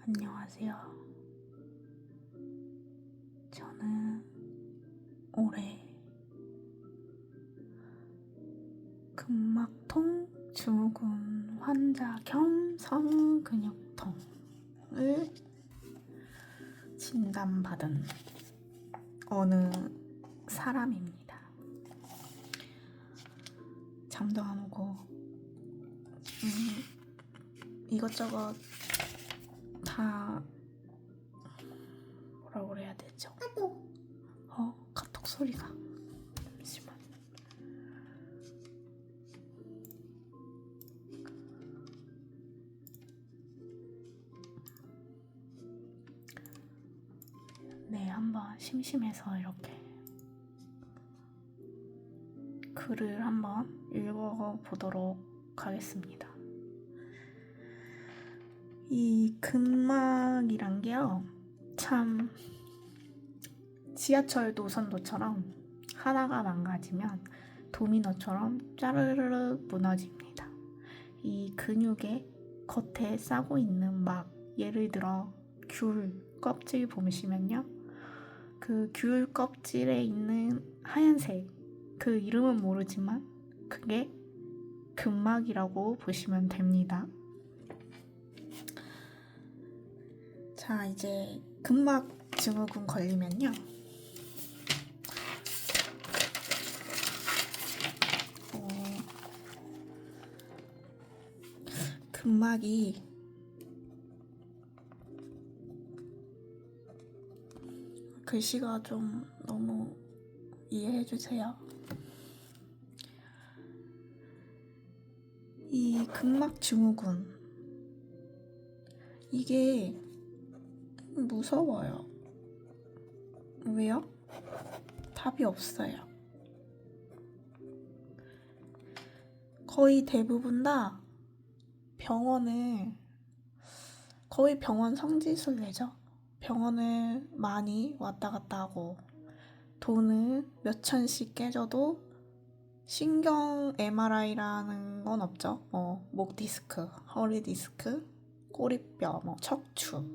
안녕하세요. 저는 올해 근막통 증후군 환자 겸 성근육통을 진단받은 어느 사람입니다. 잠도 안 오고 이것저것 다 뭐라고 그래야 되죠? 카톡 소리가. 잠시만. 네, 한번 심심해서 이렇게 글을 한번 읽어보도록 하겠습니다. 이 근막이란 게요, 참 지하철 노선도처럼 하나가 망가지면 도미노처럼 짜르르르 무너집니다. 이 근육의 겉에 싸고 있는 막, 예를 들어 귤 껍질 보시면요, 그 귤 껍질에 있는 하얀색, 그 이름은 모르지만 그게 근막이라고 보시면 됩니다. 자, 이제 근막 증후군 걸리면요, 근막이 글씨가 좀 너무 이해해주세요. 이 근막 증후군, 이게 무서워요. 왜요? 답이 없어요. 거의 대부분 다 거의 병원 성지순례죠. 병원을 많이 왔다 갔다 하고 돈을 몇 천씩 깨져도 신경 MRI라는 건 없죠. 목 디스크, 허리 디스크, 꼬리뼈, 척추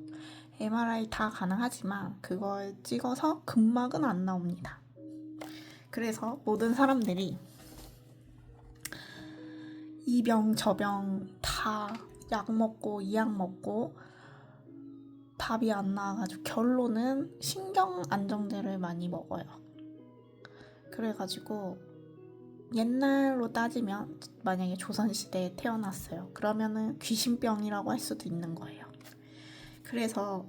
MRI 다 가능하지만 그걸 찍어서 근막은 안 나옵니다. 그래서 모든 사람들이 이 병 저 병 다 약 먹고 이 약 먹고 답이 안 나와가지고 결론은 신경 안정제를 많이 먹어요. 그래가지고 옛날로 따지면 만약에 조선시대에 태어났어요. 그러면은 귀신병이라고 할 수도 있는 거예요. 그래서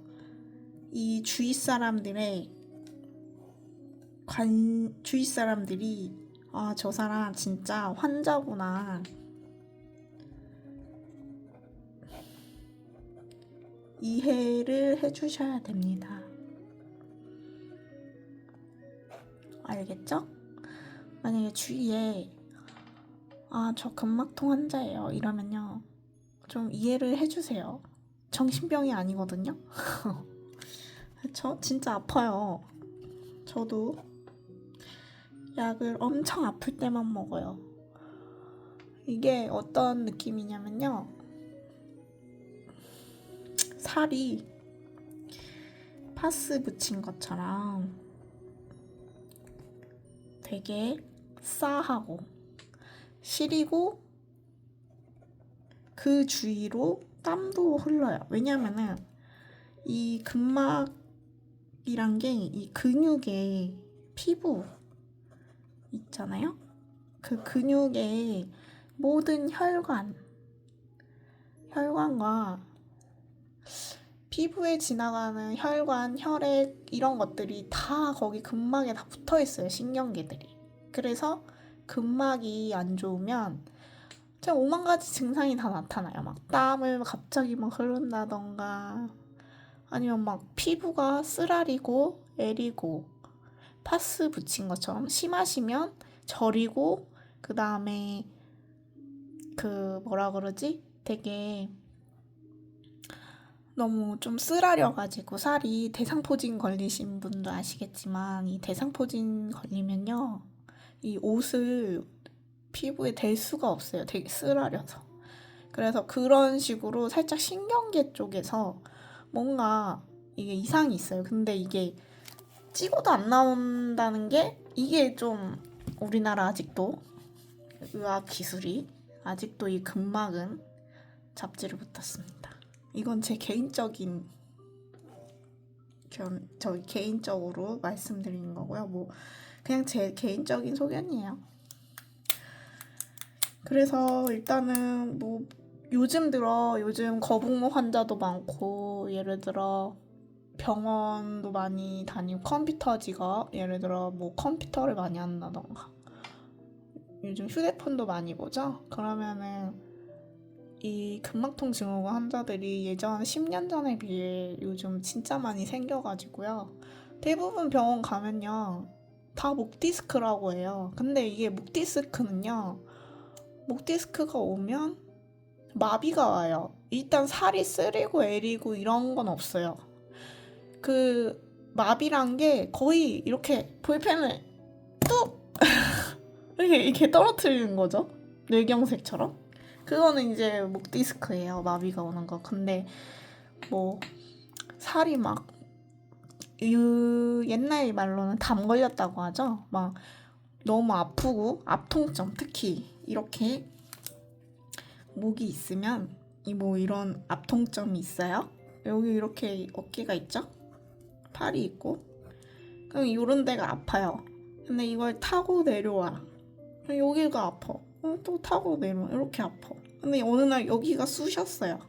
이 주위 사람들이 저 사람 진짜 환자구나, 이해를 해주셔야 됩니다. 알겠죠? 만약에 주위에 저 근막통 환자예요 이러면요, 좀 이해를 해주세요. 정신병이 아니거든요. 그쵸? 진짜 아파요. 저도 약을 엄청 아플 때만 먹어요. 이게 어떤 느낌이냐면요, 살이 파스 붙인 것처럼 되게 싸하고 시리고 그 주위로 땀도 흘러요. 왜냐면은 이 근막이란 게 이 근육의 피부 있잖아요. 그 근육의 모든 혈관과 피부에 지나가는 혈관, 혈액 이런 것들이 다 거기 근막에 다 붙어 있어요. 신경계들이. 그래서 근막이 안 좋으면 진짜 5만 가지 증상이 다 나타나요. 막 땀을 갑자기 막 흐른다던가, 아니면 막 피부가 쓰라리고 애리고 파스 붙인 것처럼 심하시면 저리고, 그 다음에 되게 너무 좀 쓰라려가지고 살이, 대상포진 걸리신 분도 아시겠지만 이 대상포진 걸리면요, 이 옷을 피부에 댈 수가 없어요. 되게 쓰라려서. 그래서 그런 식으로 살짝 신경계 쪽에서 뭔가 이게 이상이 있어요. 근데 이게 찍어도 안 나온다는 게 이게 좀 우리나라 아직도 의학 기술이 아직도 이 근막은 잡지를 못했습니다. 이건 제 개인적인 저 개인적으로 말씀드리는 거고요. 뭐 그냥 제 개인적인 소견이에요. 그래서 일단은 뭐 요즘 거북목 환자도 많고 예를 들어 병원도 많이 다니고 컴퓨터 예를 들어 뭐 컴퓨터를 많이 한다던가 요즘 휴대폰도 많이 보죠? 그러면은 이 근막통 증후군 환자들이 예전 10년 전에 비해 요즘 진짜 많이 생겨가지고요. 대부분 병원 가면요. 다 목 디스크라고 해요. 근데 이게 목 디스크는요. 목 디스크가 오면 마비가 와요. 일단 살이 쓰리고 애리고 이런 건 없어요. 그 마비란 게 거의 이렇게 볼펜을 뚝 이렇게 떨어뜨리는 거죠. 뇌경색처럼. 그거는 이제 목 디스크예요. 마비가 오는 거. 근데 뭐 살이 막 옛날 말로는 담 걸렸다고 하죠. 막 너무 아프고 앞통점 특히 이렇게 목이 있으면 뭐 이런 앞통점이 있어요. 여기 이렇게 어깨가 있죠. 팔이 있고 그럼 이런 데가 아파요. 근데 이걸 타고 내려와. 여기가 아파. 또 타고 내려와. 이렇게 아파. 근데 어느 날 여기가 쑤셨어요.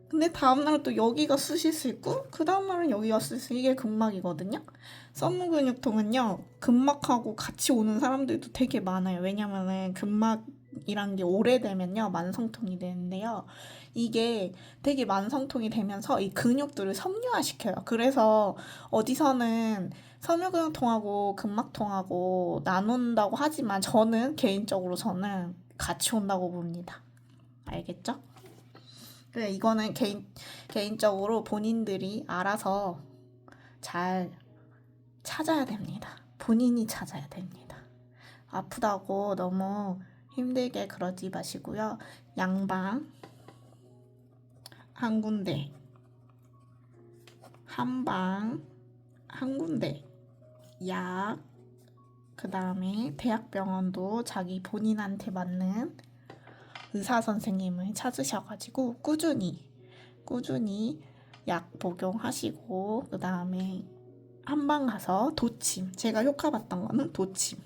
근데 다음날은 또 여기가 쑤실 수 있고 그 다음날은 여기가 쑤실 이게 근막이거든요. 썸무근육통은요. 근막하고 같이 오는 사람들도 되게 많아요. 왜냐면은 근막이란 게 오래되면요. 만성통이 되는데요. 이게 되게 만성통이 되면서 이 근육들을 섬유화시켜요. 그래서 어디서는 섬유근육통하고 근막통하고 나눈다고 하지만 개인적으로 저는 같이 온다고 봅니다. 알겠죠? 그래, 이거는 개인적으로 본인들이 알아서 잘 찾아야 됩니다. 본인이 찾아야 됩니다. 아프다고 너무 힘들게 그러지 마시고요. 양방 한 군데, 한방 한 군데, 약, 그 다음에 대학병원도 자기 본인한테 맞는 의사 선생님을 찾으셔가지고 꾸준히 약 복용하시고 그 다음에 한방 가서 도침 제가 효과 봤던 거는 도침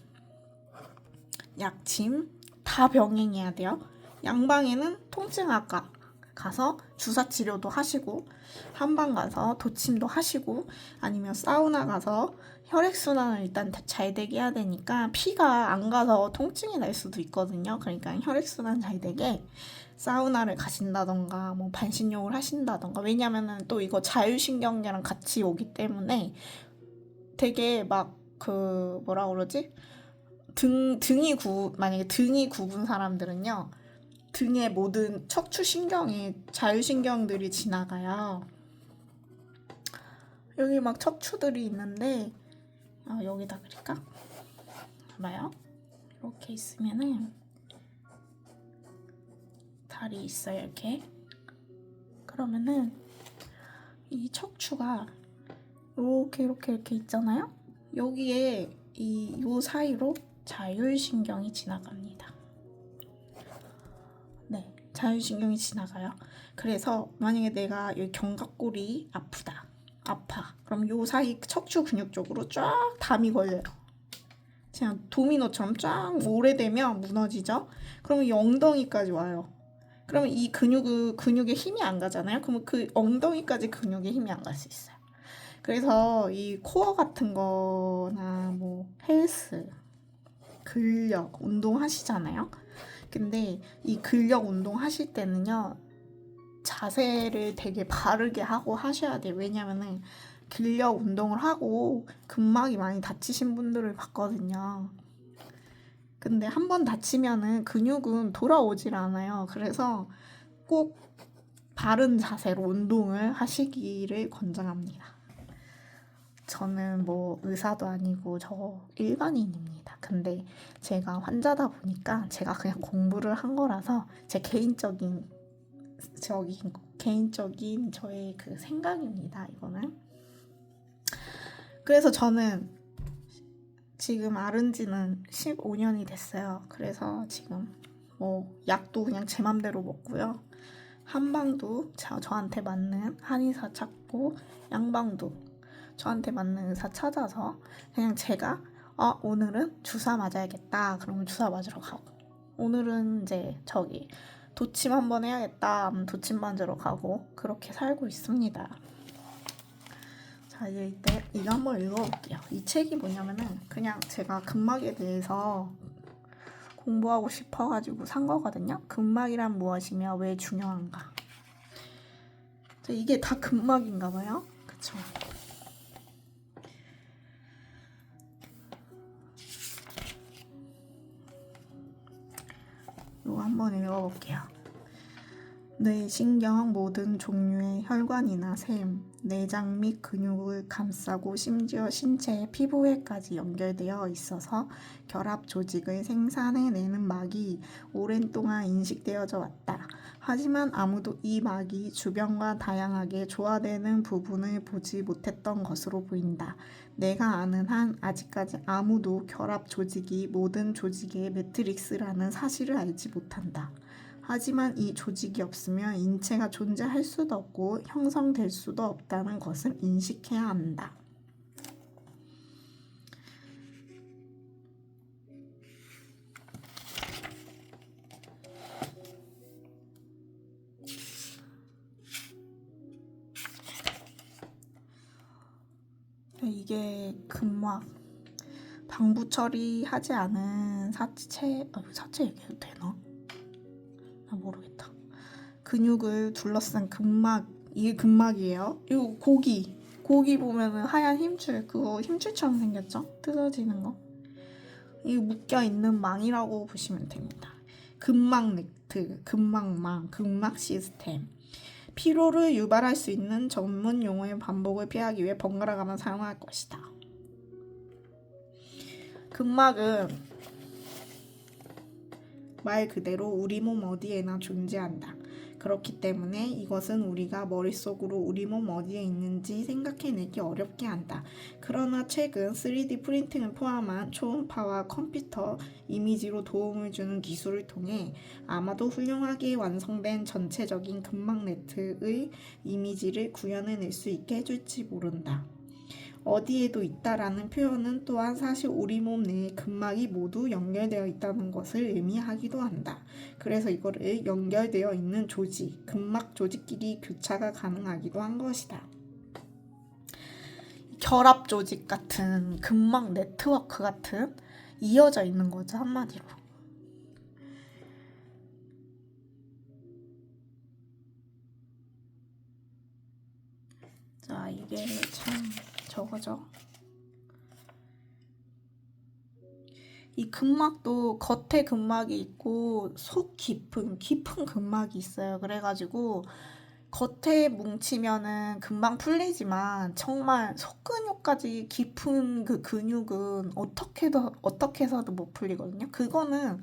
약침 다 병행해야 돼요. 양방에는 통증학과 가서 주사 치료도 하시고 한방 가서 도침도 하시고 아니면 사우나 가서 혈액순환을 일단 잘 되게 해야 되니까 피가 안 가서 통증이 날 수도 있거든요. 그러니까 혈액순환 잘 되게 사우나를 가신다던가 뭐 반신욕을 하신다던가 왜냐면은 또 이거 자율신경계랑 같이 오기 때문에 되게 막 그 뭐라 그러지? 만약에 등이 굽은 사람들은요. 등의 모든 척추신경이 자율신경들이 지나가요. 여기 막 척추들이 있는데 여기다 그릴까? 봐봐요. 이렇게 있으면은 다리 있어요. 이렇게. 그러면은 이 척추가 이렇게 있잖아요. 여기에 요 사이로 자율신경이 지나갑니다. 네, 자율신경이 지나가요. 그래서 만약에 내가 여기 견갑골이 아파. 그럼 요 사이 척추 근육 쪽으로 쫙 담이 걸려요. 그냥 도미노처럼 쫙 오래되면 무너지죠. 그러면 이 엉덩이까지 와요. 그러면 이 근육에 힘이 안 가잖아요. 그러면 그 엉덩이까지 근육에 힘이 안 갈 수 있어요. 그래서 이 코어 같은 거나 뭐 헬스, 근력 운동 하시잖아요. 근데 이 근력 운동 하실 때는요. 자세를 되게 바르게 하고 하셔야 돼요. 왜냐면은 근력 운동을 하고 근막이 많이 다치신 분들을 봤거든요. 근데 한 번 다치면은 근육은 돌아오질 않아요. 그래서 꼭 바른 자세로 운동을 하시기를 권장합니다. 저는 뭐 의사도 아니고 저 일반인입니다. 근데 제가 환자다 보니까 제가 그냥 공부를 한 거라서 제 개인적인 개인적인 저의 그 생각입니다. 이거는. 그래서 저는 지금 앓은 지는 15년이 됐어요. 그래서 지금 뭐 약도 그냥 제 맘대로 먹고요. 한방도 저한테 맞는 한의사 찾고, 양방도 저한테 맞는 의사 찾아서 그냥 제가 오늘은 주사 맞아야겠다 그러면 주사 맞으러 가고, 오늘은 이제 도침 한번 해야겠다 하면 도침 맞으러 가고, 그렇게 살고 있습니다. 자, 이제 이거 한번 읽어볼게요. 이 책이 뭐냐면은 그냥 제가 근막에 대해서 공부하고 싶어가지고 산 거거든요. 근막이란 무엇이며 왜 중요한가. 이게 다 근막인가 봐요. 그쵸? 이거 한번 읽어볼게요. 뇌, 신경, 모든 종류의 혈관이나 샘, 내장 및 근육을 감싸고 심지어 신체의 피부에까지 연결되어 있어서 결합 조직을 생산해내는 막이 오랜 동안 인식되어져 왔다. 하지만 아무도 이 막이 주변과 다양하게 조화되는 부분을 보지 못했던 것으로 보인다. 내가 아는 한 아직까지 아무도 결합 조직이 모든 조직의 매트릭스라는 사실을 알지 못한다. 하지만 이 조직이 없으면 인체가 존재할 수도 없고 형성될 수도 없다는 것을 인식해야 한다. 이게 근막, 방부 처리하지 않은 사체 얘기해도 되나? 나 모르겠다. 근육을 둘러싼 근막, 이게 근막이에요. 이거 고기 보면은 하얀 힘줄, 그거 힘줄처럼 생겼죠? 뜯어지는 거. 이거 묶여있는 망이라고 보시면 됩니다. 근막 넥트, 근막망, 근막 시스템. 피로를 유발할 수 있는 전문 용어의 반복을 피하기 위해 번갈아 가며 사용할 것이다. 근막은 말 그대로 우리 몸 어디에나 존재한다. 그렇기 때문에 이것은 우리가 머릿속으로 우리 몸 어디에 있는지 생각해내기 어렵게 한다. 그러나 최근 3D 프린팅을 포함한 초음파와 컴퓨터 이미지로 도움을 주는 기술을 통해 아마도 훌륭하게 완성된 전체적인 근막 네트의 이미지를 구현해낼 수 있게 해줄지 모른다. 어디에도 있다라는 표현은 또한 사실 우리 몸 내에 근막이 모두 연결되어 있다는 것을 의미하기도 한다. 그래서 이거를 연결되어 있는 조직, 근막 조직끼리 교차가 가능하기도 한 것이다. 결합 조직 같은 근막 네트워크 같은 이어져 있는 거죠, 한마디로. 자, 이게 참 저거죠. 이 근막도 겉에 근막이 있고 속 깊은 근막이 있어요. 그래가지고 겉에 뭉치면은 금방 풀리지만 정말 속근육까지 깊은 그 근육은 어떻게 해서도 못 풀리거든요. 그거는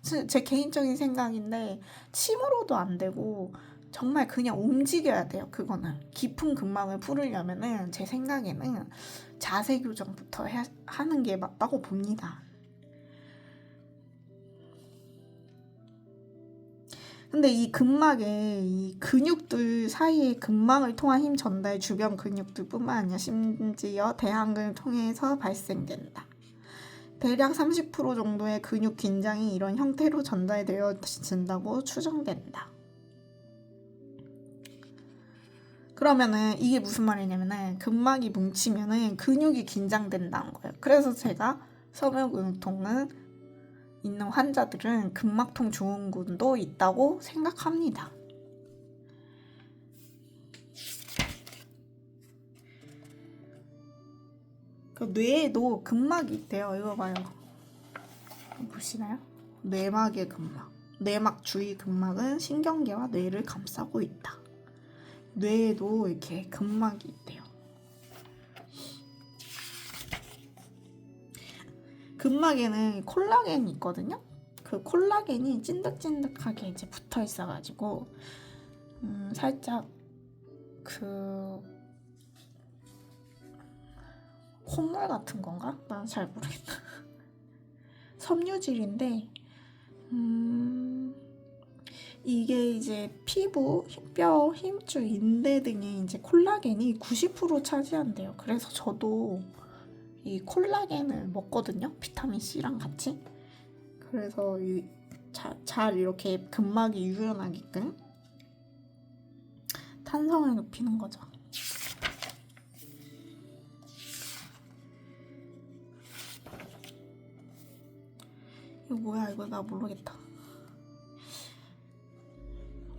제 개인적인 생각인데 침으로도 안 되고 정말 그냥 움직여야 돼요. 그거는 깊은 근막을 풀으려면은 제 생각에는 자세 교정부터 하는 게 맞다고 봅니다. 근데 이 근막에 이 근육들 사이에 근막을 통한 힘 전달 주변 근육들뿐만 아니라 심지어 대항근을 통해서 발생된다. 대략 30% 정도의 근육 긴장이 이런 형태로 전달되어진다고 추정된다. 그러면은 이게 무슨 말이냐면은 근막이 뭉치면은 근육이 긴장된다는 거예요. 그래서 제가 섬유근육통은 있는 환자들은 근막통 증후군도 있다고 생각합니다. 그 뇌에도 근막이 있대요. 이거 봐요. 보시나요? 뇌막의 근막. 뇌막 주위 근막은 신경계와 뇌를 감싸고 있다. 뇌에도 이렇게 근막이 있대요. 근막에는 콜라겐이 있거든요. 그 콜라겐이 찐득찐득하게 이제 붙어 있어가지고 살짝 그 콧물 같은 건가? 난 잘 모르겠다. 섬유질인데 이게 이제 피부, 뼈, 힘줄, 인대 등의 이제 콜라겐이 90% 차지한대요. 그래서 저도 이 콜라겐을 먹거든요. 비타민 C랑 같이. 그래서 잘 이렇게 근막이 유연하게끔 탄성을 높이는 거죠. 이거 뭐야? 이거 나 모르겠다.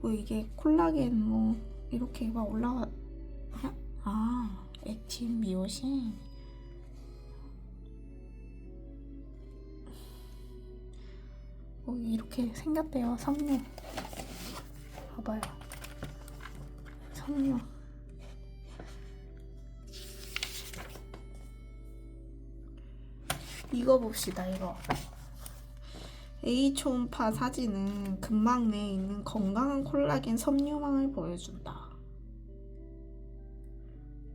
이게 콜라겐 뭐 이렇게 막 올라가. 액틴 미오신. 이렇게 생겼대요. 섬유. 봐봐요. 섬유. 이거 봅시다. 이거. A초음파 사진은 근막 내에 있는 건강한 콜라겐 섬유망을 보여준다.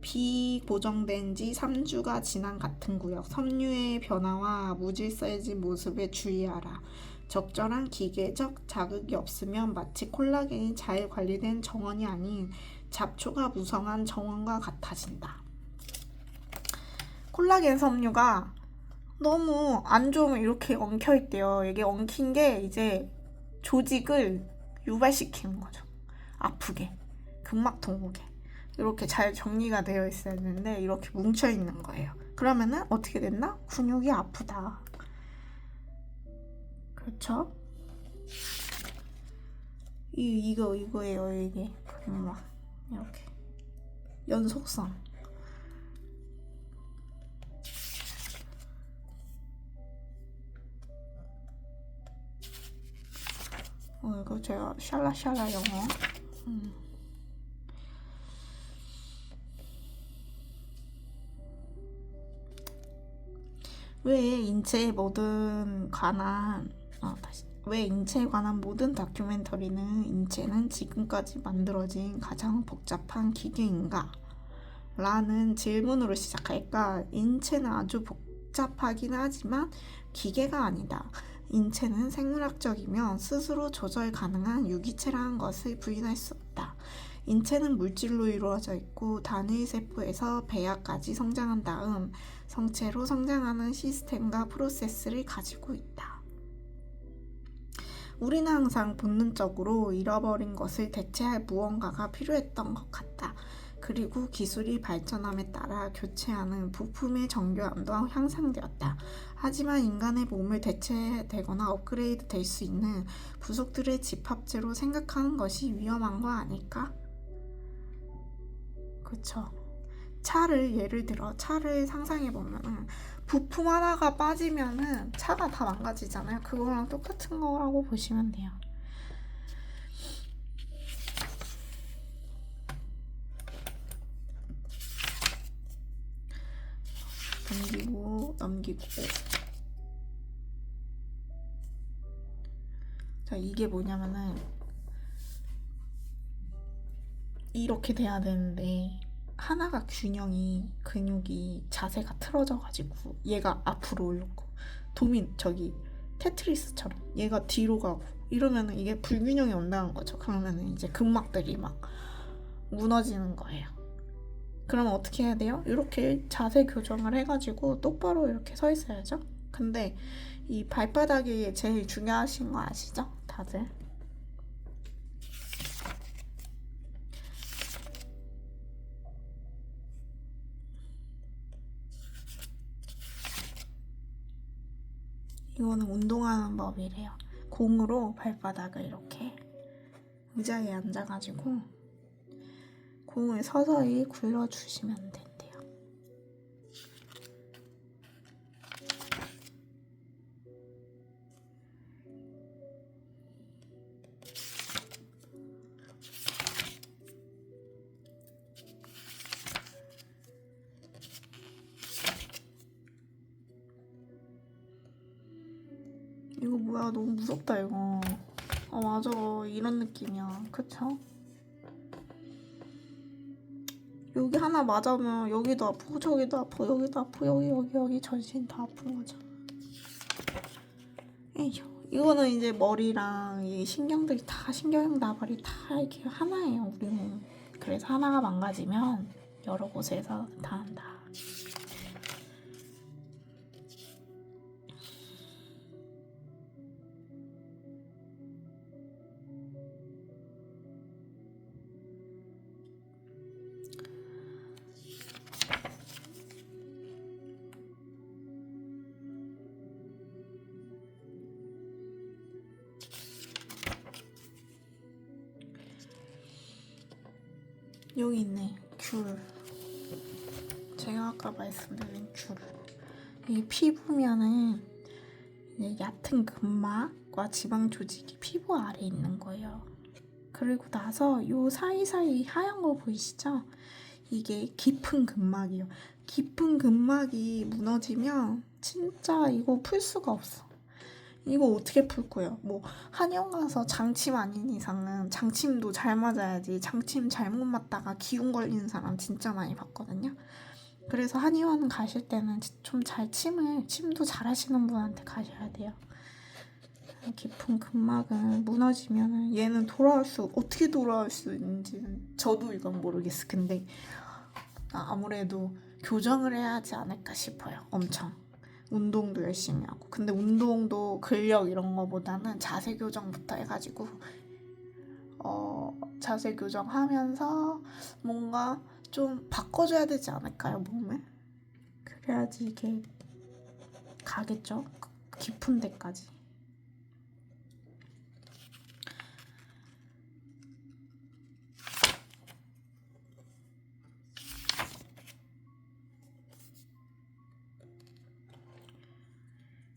비고정된 지 3주가 지난 같은 구역, 섬유의 변화와 무질서해진 모습에 주의하라. 적절한 기계적 자극이 없으면 마치 콜라겐이 잘 관리된 정원이 아닌 잡초가 무성한 정원과 같아진다. 콜라겐 섬유가 너무 안 좋으면 이렇게 엉켜있대요. 이게 엉킨 게 이제 조직을 유발시키는 거죠. 아프게, 근막통 오게. 이렇게 잘 정리가 되어 있어야 되는데 이렇게 뭉쳐있는 거예요. 그러면은 어떻게 됐나? 근육이 아프다. 그렇죠? 이거예요. 이게 근막 이렇게 연속성. 이거 제가 샬라샬라 영어. 왜 인체에 관한 모든 다큐멘터리는 인체는 지금까지 만들어진 가장 복잡한 기계인가? 라는 질문으로 시작할까? 인체는 아주 복잡하긴 하지만 기계가 아니다. 인체는 생물학적이며 스스로 조절 가능한 유기체라는 것을 부인할 수 없다. 인체는 물질로 이루어져 있고 단위 세포에서 배아까지 성장한 다음 성체로 성장하는 시스템과 프로세스를 가지고 있다. 우리는 항상 본능적으로 잃어버린 것을 대체할 무언가가 필요했던 것 같다. 그리고 기술이 발전함에 따라 교체하는 부품의 정교함도 향상되었다. 하지만 인간의 몸을 대체되거나 업그레이드 될 수 있는 부속들의 집합체로 생각하는 것이 위험한 거 아닐까? 그쵸. 예를 들어 차를 상상해보면은 부품 하나가 빠지면은 차가 다 망가지잖아요. 그거랑 똑같은 거라고 보시면 돼요. 넘기고 자, 이게 뭐냐면은 이렇게 돼야 되는데 하나가 근육이 자세가 틀어져가지고 얘가 앞으로 올렸고 테트리스처럼 얘가 뒤로 가고 이러면은 이게 불균형이 온다는 거죠. 그러면은 이제 근막들이 막 무너지는 거예요. 그러면 어떻게 해야 돼요? 이렇게 자세 교정을 해가지고 똑바로 이렇게 서 있어야죠. 근데 이 발바닥이 제일 중요하신 거 아시죠? 다들. 이거는 운동하는 법이래요. 공으로 발바닥을 이렇게 의자에 앉아가지고 공을 서서히 굴려주시면 된대요. 이거 뭐야, 너무 무섭다 이거. 맞아, 이런 느낌이야. 그쵸? 여기 하나 맞으면 여기도 아프고 저기도 아프고 여기도 아프고 여기 전신 다 아픈 거죠. 에휴. 이거는 이제 머리랑 이 신경들이 다 신경 나발이 다 이렇게 하나예요, 우리 몸. 그래서 하나가 망가지면 여러 곳에서 다 한다. 여기 있네, 귤. 제가 아까 말씀드린 귤. 이 피부면은 이제 얕은 근막과 지방 조직이 피부 아래에 있는 거예요. 그리고 나서 요 사이사이 하얀 거 보이시죠? 이게 깊은 근막이요. 깊은 근막이 무너지면 진짜 이거 풀 수가 없어. 이거 어떻게 풀 거예요? 뭐 한의원 가서 장침 아닌 이상은 장침도 잘 맞아야지. 장침 잘못 맞다가 기운 걸리는 사람 진짜 많이 봤거든요. 그래서 한의원 가실 때는 좀 잘 침도 잘 하시는 분한테 가셔야 돼요. 깊은 근막은 무너지면은 얘는 어떻게 돌아올 수 있는지는 저도 이건 모르겠어. 근데 아무래도 교정을 해야 하지 않을까 싶어요. 엄청. 운동도 열심히 하고. 근데 운동도 근력 이런 거보다는 자세 교정부터 해가지고 자세 교정하면서 뭔가 좀 바꿔줘야 되지 않을까요, 몸을? 그래야지 이게 가겠죠? 깊은 데까지.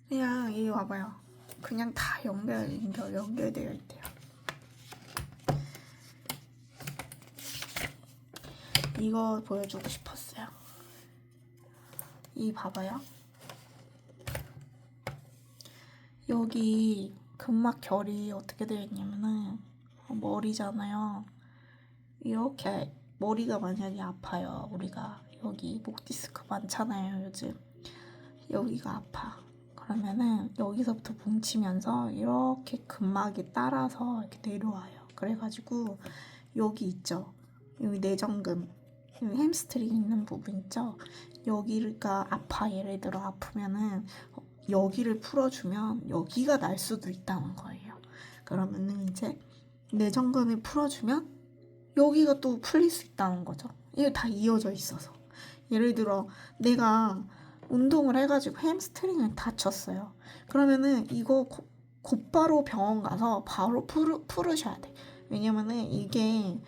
그냥 이리 와봐요. 그냥 다 연결되어 있대요. 이거 보여주고 싶었어요. 이 봐봐요. 여기 근막 결이 어떻게 되어 있냐면은 머리잖아요. 이렇게 머리가 만약에 아파요. 우리가 여기 목 디스크 많잖아요, 요즘. 여기가 아파. 그러면은 여기서부터 뭉치면서 이렇게 근막이 따라서 이렇게 내려와요. 그래가지고 여기 있죠. 여기 내전근, 여기 햄스트링 있는 부분 있죠. 여기가 아파. 예를 들어 아프면은 여기를 풀어주면 여기가 날 수도 있다는 거예요. 그러면은 이제 내전근을 풀어주면 여기가 또 풀릴 수 있다는 거죠. 이게 다 이어져 있어서. 예를 들어 내가 운동을 해가지고 햄스트링을 다쳤어요. 그러면은 이거 곧바로 병원 가서 바로 풀으셔야 돼. 왜냐면은 이게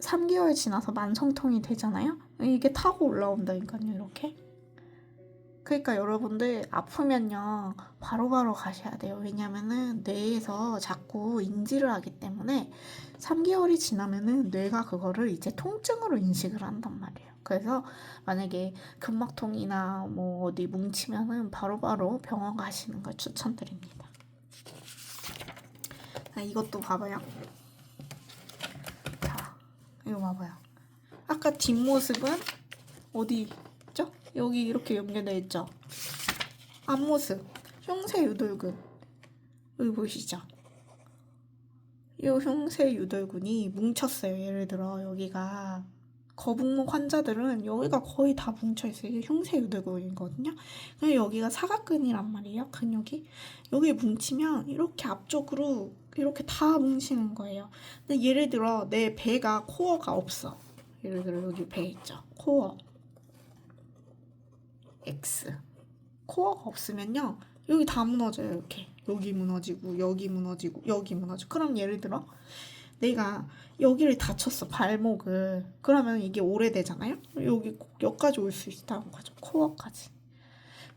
3개월 지나서 만성통이 되잖아요. 이게 타고 올라온다니까요, 이렇게. 그러니까 여러분들 아프면요 바로바로 가셔야 돼요. 왜냐면은 뇌에서 자꾸 인지를 하기 때문에 3개월이 지나면은 뇌가 그거를 이제 통증으로 인식을 한단 말이에요. 그래서 만약에 근막통이나 뭐 어디 뭉치면은 바로바로 병원 가시는 걸 추천드립니다. 이것도 봐봐요. 자, 이거 봐봐요. 아까 뒷모습은 어디 있죠? 여기 이렇게 연결되어 있죠? 앞모습, 흉쇄 유돌근. 여기 보이시죠? 이 흉쇄 유돌근이 뭉쳤어요. 예를 들어 여기가 거북목 환자들은 여기가 거의 다 뭉쳐있어요. 이게 흉쇄 유돌근이거든요. 근데 여기가 사각근이란 말이에요. 근육이. 여기 뭉치면 이렇게 앞쪽으로 이렇게 다 뭉치는 거예요. 근데 예를 들어 내 배가 코어가 없어. 예를 들어 여기 배 있죠. 코어 X. 코어가 없으면요 여기 다 무너져요. 이렇게 여기 무너지고 여기 무너지고 여기 무너지고. 그럼 예를 들어 내가 여기를 다쳤어, 발목을. 그러면 이게 오래되잖아요. 여기까지 올 수 있다는 거죠. 코어까지.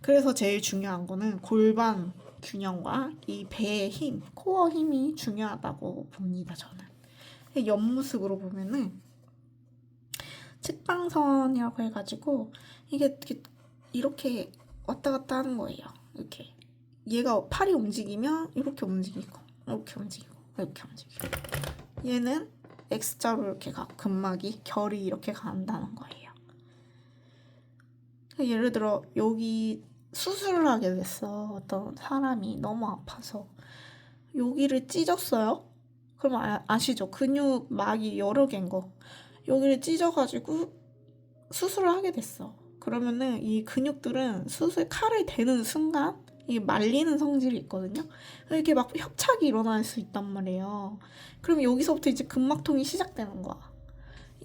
그래서 제일 중요한 거는 골반 균형과 이 배의 힘, 코어 힘이 중요하다고 봅니다, 저는. 옆모습으로 보면은 측방선이라고 해가지고 이게 이렇게 왔다 갔다 하는 거예요. 이렇게 얘가 팔이 움직이면 이렇게 움직이고 이렇게 움직이고 이렇게 움직이고, 얘는 X자로 이렇게 가, 근막이 결이 이렇게 간다는 거예요. 예를 들어 여기 수술을 하게 됐어. 어떤 사람이 너무 아파서 여기를 찢었어요. 그럼 아시죠? 근육막이 여러 개인 거. 여기를 찢어가지고 수술을 하게 됐어. 그러면은 이 근육들은 수술 칼을 대는 순간 이게 말리는 성질이 있거든요. 이렇게 막 협착이 일어날 수 있단 말이에요. 그럼 여기서부터 이제 근막통이 시작되는 거야.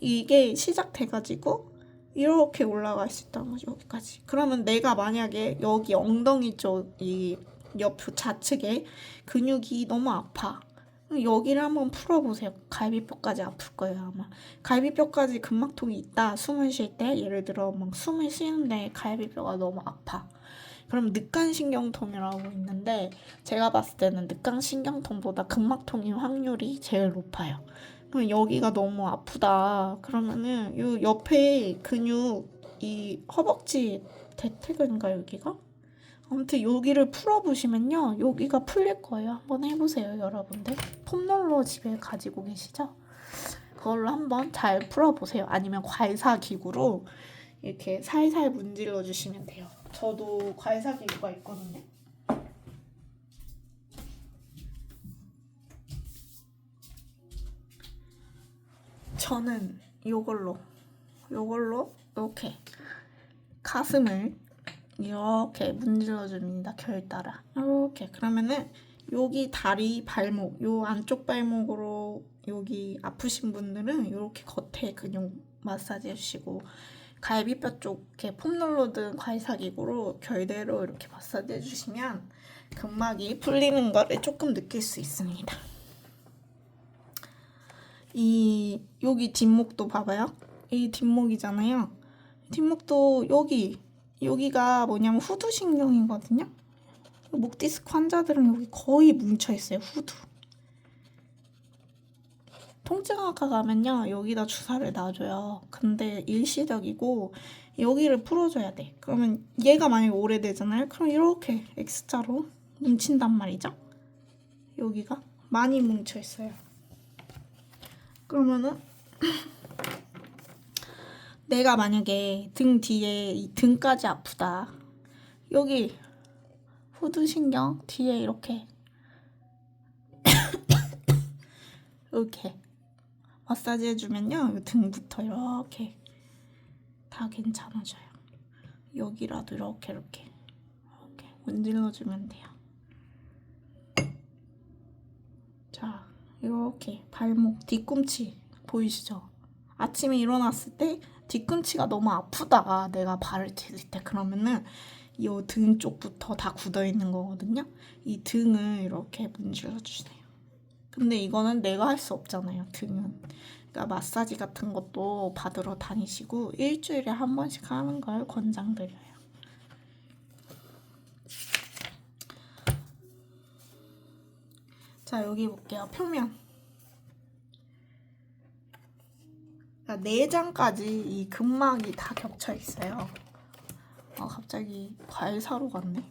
이게 시작돼가지고 이렇게 올라갈 수 있다는 거죠. 여기까지. 그러면 내가 만약에 여기 엉덩이 쪽 이 옆 좌측에 근육이 너무 아파. 여기를 한번 풀어보세요. 갈비뼈까지 아플 거예요, 아마. 갈비뼈까지 근막통이 있다. 숨을 쉴 때, 예를 들어 막 숨을 쉬는데 갈비뼈가 너무 아파. 그럼 늑간신경통이라고 있는데 제가 봤을 때는 늑간신경통보다 근막통인 확률이 제일 높아요. 그럼 여기가 너무 아프다. 그러면은 요 옆에 근육 이 허벅지 대퇴근인가 여기가? 아무튼 여기를 풀어보시면요. 여기가 풀릴 거예요. 한번 해보세요, 여러분들. 폼롤러 집에 가지고 계시죠? 그걸로 한번 잘 풀어보세요. 아니면 괄사기구로 이렇게 살살 문질러 주시면 돼요. 저도 괄사기구가 있거든요. 저는 요걸로 이렇게 가슴을 이렇게 문질러 줍니다. 결 따라 이렇게. 그러면은 여기 다리, 발목, 요 안쪽 발목으로 여기 아프신 분들은 이렇게 겉에 근육 마사지 해주시고 갈비뼈 쪽 이렇게 폼롤러든 괄사기구로 결대로 이렇게 마사지 해주시면 근막이 풀리는 거를 조금 느낄 수 있습니다. 여기 뒷목도 봐봐요. 이 뒷목이잖아요. 뒷목도 여기가 뭐냐면 후두신경이거든요. 목 디스크 환자들은 여기 거의 뭉쳐있어요. 후두. 통증학과 가면요. 여기다 주사를 놔줘요. 근데 일시적이고 여기를 풀어줘야 돼. 그러면 얘가 만약에 오래되잖아요. 그럼 이렇게 X자로 뭉친단 말이죠. 여기가 많이 뭉쳐있어요. 그러면은 내가 만약에 등 뒤에 이 등까지 아프다. 여기 후두신경 뒤에 이렇게 마사지 해주면요. 등부터 이렇게 다 괜찮아져요. 여기라도 이렇게 문질러주면 돼요. 자, 이렇게 발목 뒤꿈치 보이시죠? 아침에 일어났을 때 뒤꿈치가 너무 아프다. 내가 발을 디딜 때 그러면은 이 등 쪽부터 다 굳어 있는 거거든요. 이 등을 이렇게 문질러 주세요. 근데 이거는 내가 할 수 없잖아요. 등은. 그러니까 마사지 같은 것도 받으러 다니시고 일주일에 한 번씩 하는 걸 권장드려요. 자, 여기 볼게요. 표면. 그러니까 내장까지 이 근막이 다 겹쳐 있어요. 갑자기 괄사로 갔네.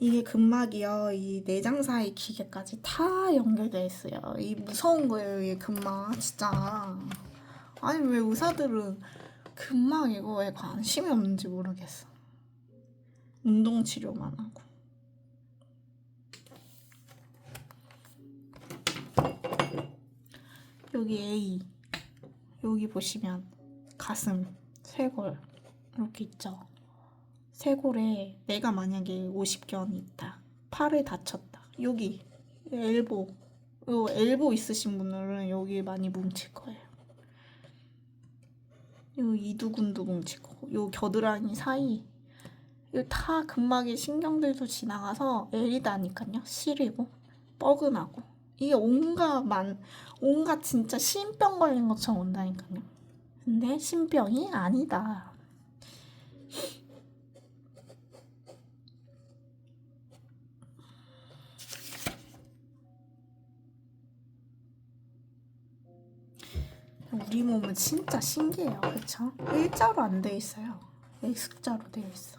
이게 근막이요. 이 내장 사이 기계까지 다 연결돼 있어요. 이 무서운 거예요. 이 근막 진짜. 아니 왜 의사들은 근막 이거에 관심이 없는지 모르겠어. 운동 치료만 하고. 여기 A. 여기 보시면 가슴, 쇄골 이렇게 있죠. 쇄골에 내가 만약에 50견이 있다. 팔을 다쳤다. 여기 엘보. 요 엘보 있으신 분들은 여기 많이 뭉칠 거예요. 요 이두근도 뭉칠 거고. 요 겨드랑이 사이. 요 다 근막의 신경들도 지나가서 L이다니까요. 시리고 뻐근하고. 이게 온갖 진짜 신병 걸린 것처럼 온다니까요. 근데 신병이 아니다. 우리 몸은 진짜 신기해요. 그쵸? 일자로 안 돼 있어요. X자로 되어 있어.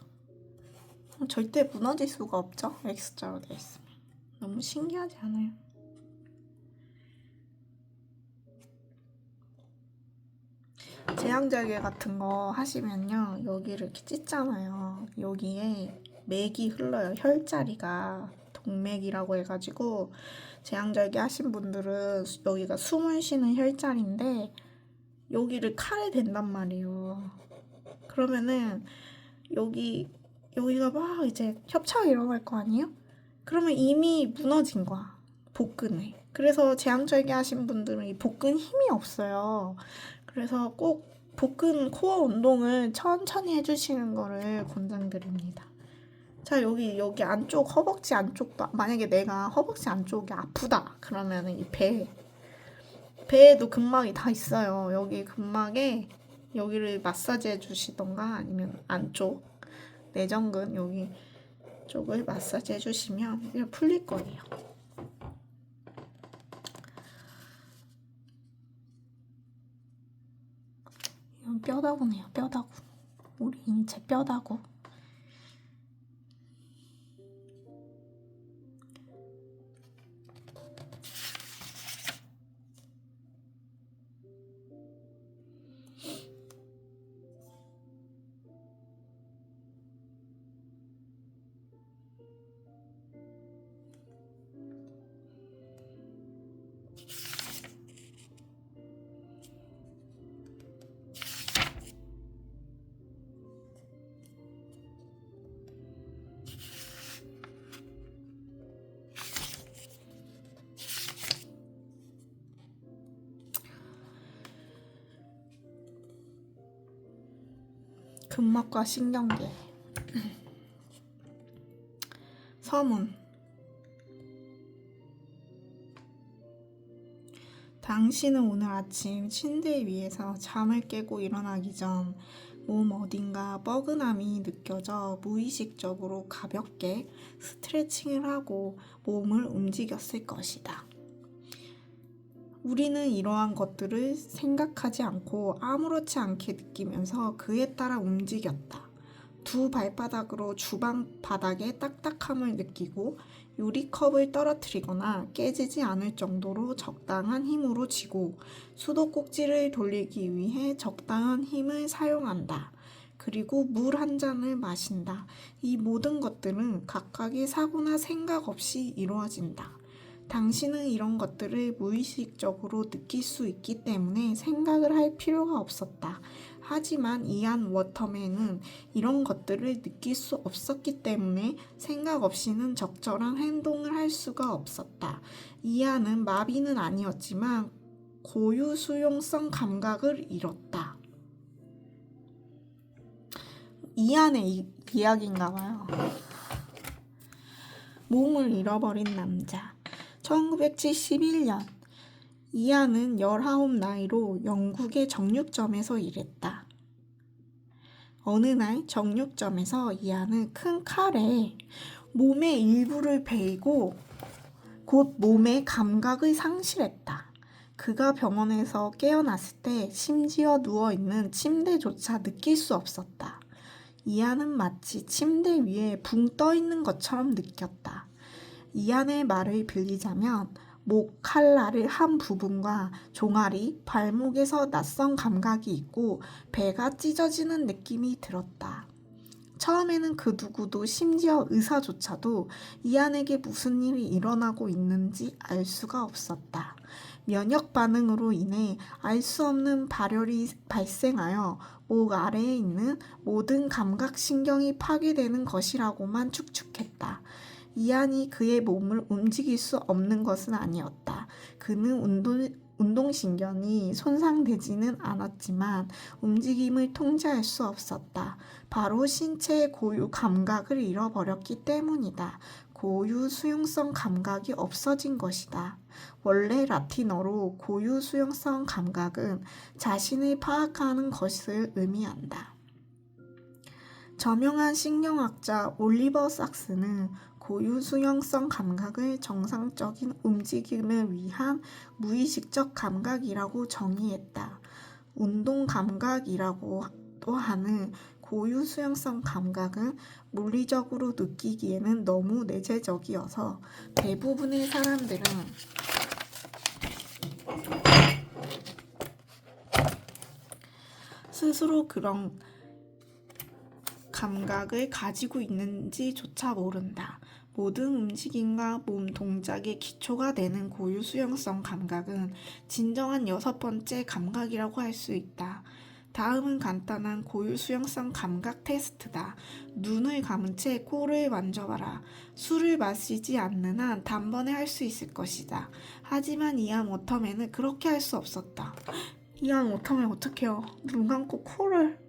절대 무너질 수가 없죠. X자로 되어 있으면. 너무 신기하지 않아요? 제왕절개 같은 거 하시면요, 여기를 이렇게 찢잖아요. 여기에 맥이 흘러요. 혈자리가 동맥이라고 해가지고 제왕절개 하신 분들은 여기가 숨을 쉬는 혈자리인데 여기를 칼에 댄단 말이에요. 그러면은 여기가 막 이제 협착이 일어날 거 아니에요? 그러면 이미 무너진 거야. 복근에. 그래서 제왕절개 하신 분들은 이 복근 힘이 없어요. 그래서 꼭 복근 코어 운동을 천천히 해주시는 거를 권장드립니다. 자, 여기 안쪽, 허벅지 안쪽도, 만약에 내가 허벅지 안쪽이 아프다. 그러면 이 배에도 근막이 다 있어요. 여기 근막에 여기를 마사지 해주시던가 아니면 안쪽, 내전근 여기 쪽을 마사지 해주시면 이렇게 풀릴 거예요. 이건 뼈다구네요. 뼈다구. 우리 인체 뼈다구. 근막과 신경계. 서문. 당신은 오늘 아침 침대 위에서 잠을 깨고 일어나기 전 몸 어딘가 뻐근함이 느껴져 무의식적으로 가볍게 스트레칭을 하고 몸을 움직였을 것이다. 우리는 이러한 것들을 생각하지 않고 아무렇지 않게 느끼면서 그에 따라 움직였다. 두 발바닥으로 주방 바닥의 딱딱함을 느끼고 유리컵을 떨어뜨리거나 깨지지 않을 정도로 적당한 힘으로 쥐고 수도꼭지를 돌리기 위해 적당한 힘을 사용한다. 그리고 물 한 잔을 마신다. 이 모든 것들은 각각의 사고나 생각 없이 이루어진다. 당신은 이런 것들을 무의식적으로 느낄 수 있기 때문에 생각을 할 필요가 없었다. 하지만 이안 워터맨은 이런 것들을 느낄 수 없었기 때문에 생각 없이는 적절한 행동을 할 수가 없었다. 이안은 마비는 아니었지만 고유 수용성 감각을 잃었다. 이안의 이야기인가 봐요. 몸을 잃어버린 남자. 1971년 이안은 19 나이로 영국의 정육점에서 일했다. 어느 날 정육점에서 이안은 큰 칼에 몸의 일부를 베이고 곧 몸의 감각을 상실했다. 그가 병원에서 깨어났을 때 심지어 누워있는 침대조차 느낄 수 없었다. 이안은 마치 침대 위에 붕 떠있는 것처럼 느꼈다. 이안의 말을 빌리자면 목 칼날의 한 부분과 종아리, 발목에서 낯선 감각이 있고 배가 찢어지는 느낌이 들었다. 처음에는 그 누구도 심지어 의사조차도 이안에게 무슨 일이 일어나고 있는지 알 수가 없었다. 면역 반응으로 인해 알 수 없는 발열이 발생하여 목 아래에 있는 모든 감각신경이 파괴되는 것이라고만 추측했다. 이안이 그의 몸을 움직일 수 없는 것은 아니었다. 그는 운동신경이 손상되지는 않았지만 움직임을 통제할 수 없었다. 바로 신체의 고유 감각을 잃어버렸기 때문이다. 고유 수용성 감각이 없어진 것이다. 원래 라틴어로 고유 수용성 감각은 자신을 파악하는 것을 의미한다. 저명한 신경학자 올리버 sak스는 고유 수용성 감각을 정상적인 움직임을 위한 무의식적 감각이라고 정의했다. 운동 감각이라고도 하는 고유 수용성 감각은 물리적으로 느끼기에는 너무 내재적이어서 대부분의 사람들은 스스로 그런 감각을 가지고 있는지조차 모른다. 모든 움직임과 몸 동작의 기초가 되는 고유 수용성 감각은 진정한 6번째 감각이라고 할 수 있다. 다음은 간단한 고유 수용성 감각 테스트다. 눈을 감은 채 코를 만져봐라. 술을 마시지 않는 한 단번에 할 수 있을 것이다. 하지만 이안 워터맨은 그렇게 할 수 없었다. 이안 워터맨 어떡해요? 눈 감고 코를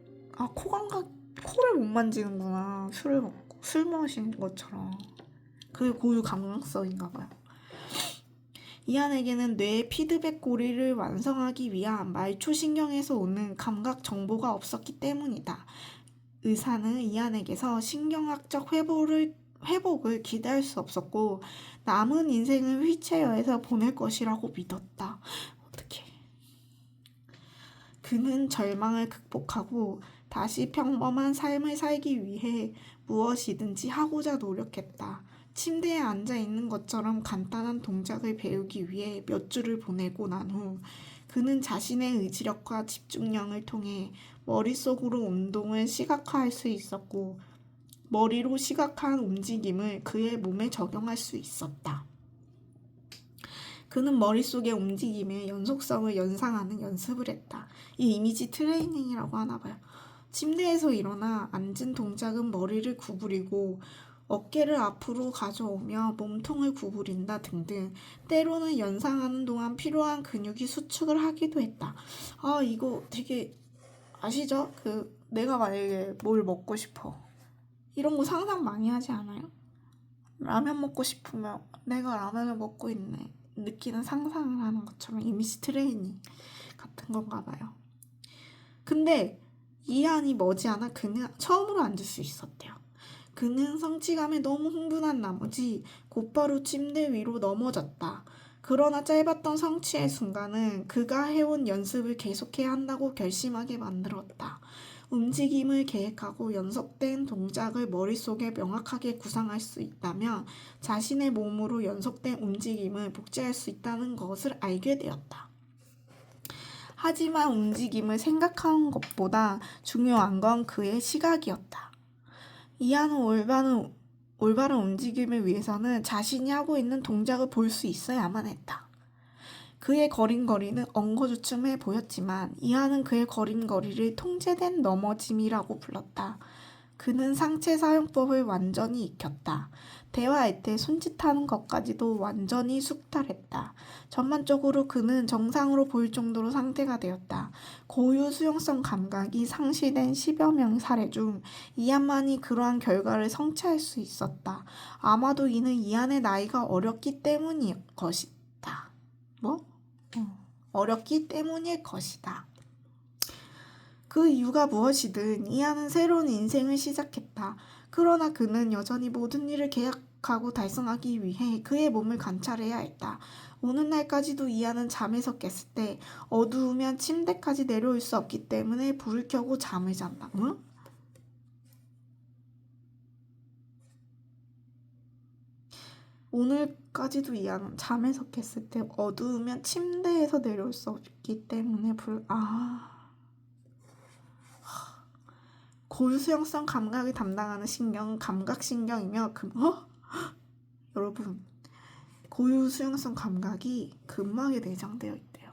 못 만지는구나. 술 마신 것처럼. 그게 고유 감각성인가 봐요. 이안에게는 뇌의 피드백 고리를 완성하기 위한 말초신경에서 오는 감각 정보가 없었기 때문이다. 의사는 이안에게서 신경학적 회복을 기대할 수 없었고 남은 인생을 휠체어에서 보낼 것이라고 믿었다. 어떡해. 그는 절망을 극복하고 다시 평범한 삶을 살기 위해 무엇이든지 하고자 노력했다. 침대에 앉아 있는 것처럼 간단한 동작을 배우기 위해 몇 주를 보내고 난 후 그는 자신의 의지력과 집중력을 통해 머릿속으로 운동을 시각화할 수 있었고 머리로 시각화한 움직임을 그의 몸에 적용할 수 있었다. 그는 머릿속의 움직임의 연속성을 연상하는 연습을 했다. 이 이미지 트레이닝이라고 하나 봐요. 침대에서 일어나 앉은 동작은 머리를 구부리고 어깨를 앞으로 가져오며 몸통을 구부린다 등등 때로는 연상하는 동안 필요한 근육이 수축을 하기도 했다. 이거 되게 아시죠? 내가 만약에 뭘 먹고 싶어. 이런 거 상상 많이 하지 않아요? 라면 먹고 싶으면 내가 라면을 먹고 있네. 느끼는 상상을 하는 것처럼 이미지 트레이닝 같은 건가 봐요. 근데 이안이 머지않아 그는 처음으로 앉을 수 있었대요. 그는 성취감에 너무 흥분한 나머지 곧바로 침대 위로 넘어졌다. 그러나 짧았던 성취의 순간은 그가 해온 연습을 계속해야 한다고 결심하게 만들었다. 움직임을 계획하고 연속된 동작을 머릿속에 명확하게 구상할 수 있다면 자신의 몸으로 연속된 움직임을 복제할 수 있다는 것을 알게 되었다. 하지만 움직임을 생각하는 것보다 중요한 건 그의 시각이었다. 이안은 올바른 움직임을 위해서는 자신이 하고 있는 동작을 볼 수 있어야만 했다. 그의 걸음걸이는 엉거주춤해 보였지만 이안은 그의 걸음걸이를 통제된 넘어짐이라고 불렀다. 그는 상체 사용법을 완전히 익혔다. 대화할 때 손짓하는 것까지도 완전히 숙달했다. 전반적으로 그는 정상으로 보일 정도로 상태가 되었다. 고유 수용성 감각이 상실된 10여 명 사례 중 이안만이 그러한 결과를 성취할 수 있었다. 아마도 이는 이안의 나이가 어렸기 때문일 것이다. 어렸기 때문일 것이다. 그 이유가 무엇이든 이안은 새로운 인생을 시작했다. 그러나 그는 여전히 모든 일을 계획하고 달성하기 위해 그의 몸을 관찰해야 했다. 오는 날까지도 이안은 잠에서 깼을 때 어두우면 침대까지 내려올 수 없기 때문에 불을 켜고 잠을 잔다. 응? 오늘까지도 이안은 잠에서 깼을 때 어두우면 침대에서 내려올 수 없기 때문에 고유 수용성 감각을 담당하는 신경은 감각신경이며 여러분 고유 수용성 감각이 근막에 내장되어 있대요.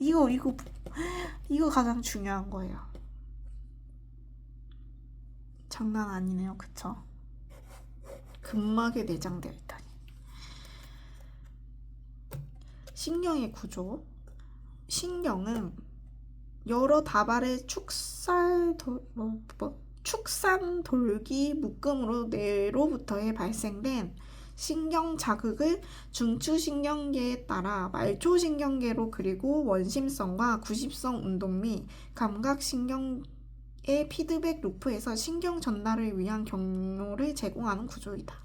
이거 가장 중요한 거예요. 장난 아니네요, 그쵸? 근막에 내장되어 있다니. 신경의 구조. 신경은 여러 다발의 축산 돌기 묶음으로 뇌로부터의 발생된 신경 자극을 중추신경계에 따라 말초신경계로 그리고 원심성과 구십성 운동 및 감각신경의 피드백 루프에서 신경 전달을 위한 경로를 제공하는 구조이다.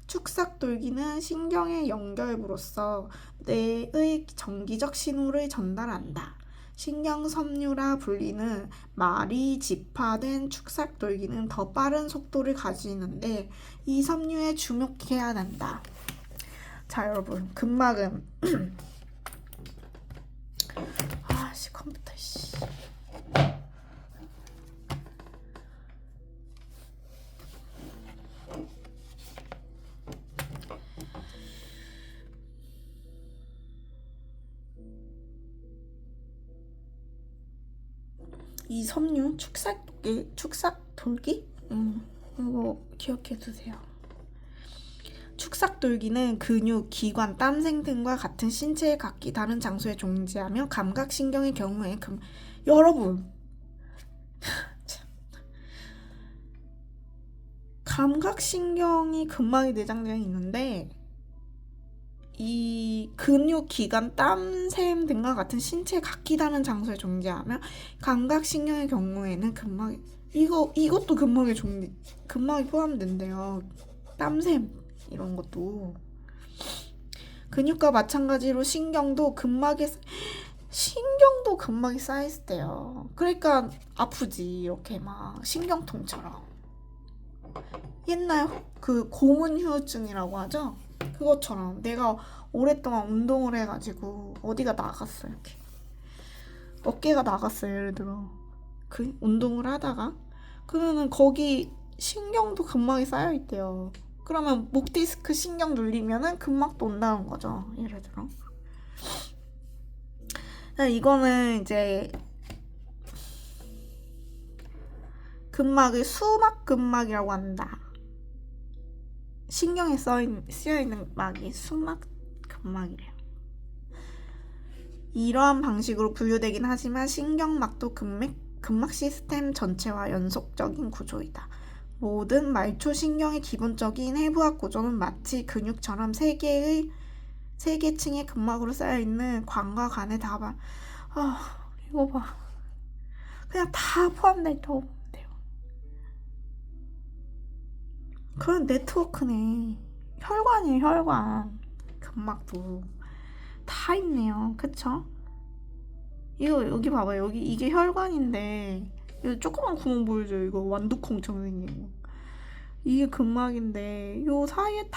축삭돌기는 신경의 연결부로서 뇌의 정기적 신호를 전달한다. 신경섬유라 불리는 말이 집화된 축삭돌기는 더 빠른 속도를 가지는데 이 섬유에 주목해야 한다. 자, 여러분, 근막은 아씨, 컴퓨터 씨. 이 섬유 축삭돌기? 이거 기억해 두세요. 축삭돌기는 근육, 기관, 땀샘 등과 같은 신체의 각기 다른 장소에 존재하며 감각신경의 경우에 여러분 감각신경이 근막에 내장되어 있는데 이 근육, 기관, 땀샘 등과 같은 신체의 각기 다른 장소에 존재하며 감각신경의 경우에는 이것도 근막이 포함된대요. 땀샘 이런 것도. 근육과 마찬가지로 신경도 근막에 쌓여있대요. 그러니까 아프지, 이렇게 막 신경통처럼. 옛날 그 고문 후유증이라고 하죠. 그것처럼 내가 오랫동안 운동을 해가지고 어디가 나갔어, 이렇게 어깨가 나갔어, 예를 들어. 그 운동을 하다가 그러면은 거기 신경도 근막이 쌓여있대요. 그러면 목 디스크 신경 눌리면은 근막도 온다는 거죠, 예를 들어. 이거는 이제 근막을 수막 근막이라고 한다. 신경에 쓰여있는 막이 수막 근막이래요. 이러한 방식으로 분류되긴 하지만 신경막도 근막 시스템 전체와 연속적인 구조이다. 모든 말초신경의 기본적인 해부학 구조는 마치 근육처럼 세 개층의 근막으로 쌓여있는 관과 간의 다발. 이거 봐. 그냥 다 포함되어 있다고 보면 돼요. 그런 네트워크네. 혈관이에요, 혈관. 근막도 다 있네요. 그쵸? 이거 여기 봐봐요. 이게 혈관인데 여기 조그만 구멍 보이죠? 이거 완두콩처럼 생긴 거. 이게 근막인데 요 사이에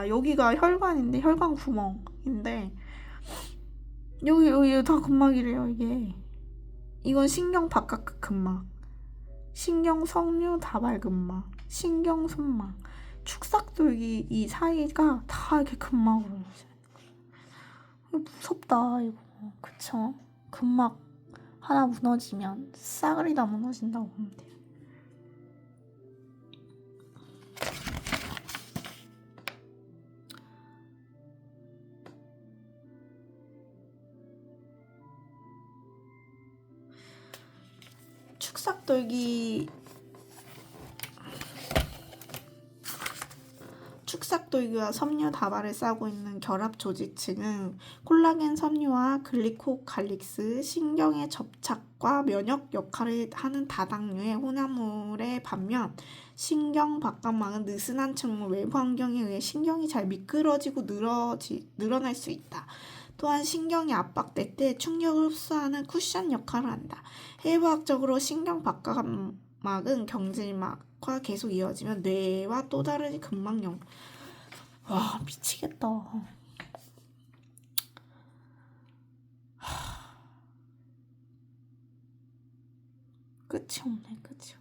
여기가 혈관인데 혈관 구멍인데 여기 다 근막이래요. 이건 신경 바깥 근막, 신경 석류 다발 근막, 신경 손막, 축삭돌기 이 사이가 다 이렇게 근막으로 있어요. 무섭다 이거. 그쵸? 근막 하나 무너지면 싸그리 다 무너진다고 보면 돼요. 축삭돌기와 섬유 다발을 싸고 있는 결합 조직층은 콜라겐 섬유와 글리코칼릭스, 신경의 접착과 면역 역할을 하는 다당류의 혼합물에 반면 신경 바깥막은 느슨한 층물 외부 환경에 의해 신경이 잘 미끄러지고 늘어날 수 있다. 또한 신경이 압박될 때 충격을 흡수하는 쿠션 역할을 한다. 해부학적으로 신경 바깥막은 경질막과 계속 이어지며 뇌와 또 다른 근막형. 와, 미치겠다. 끝이 없네, 끝이 없어.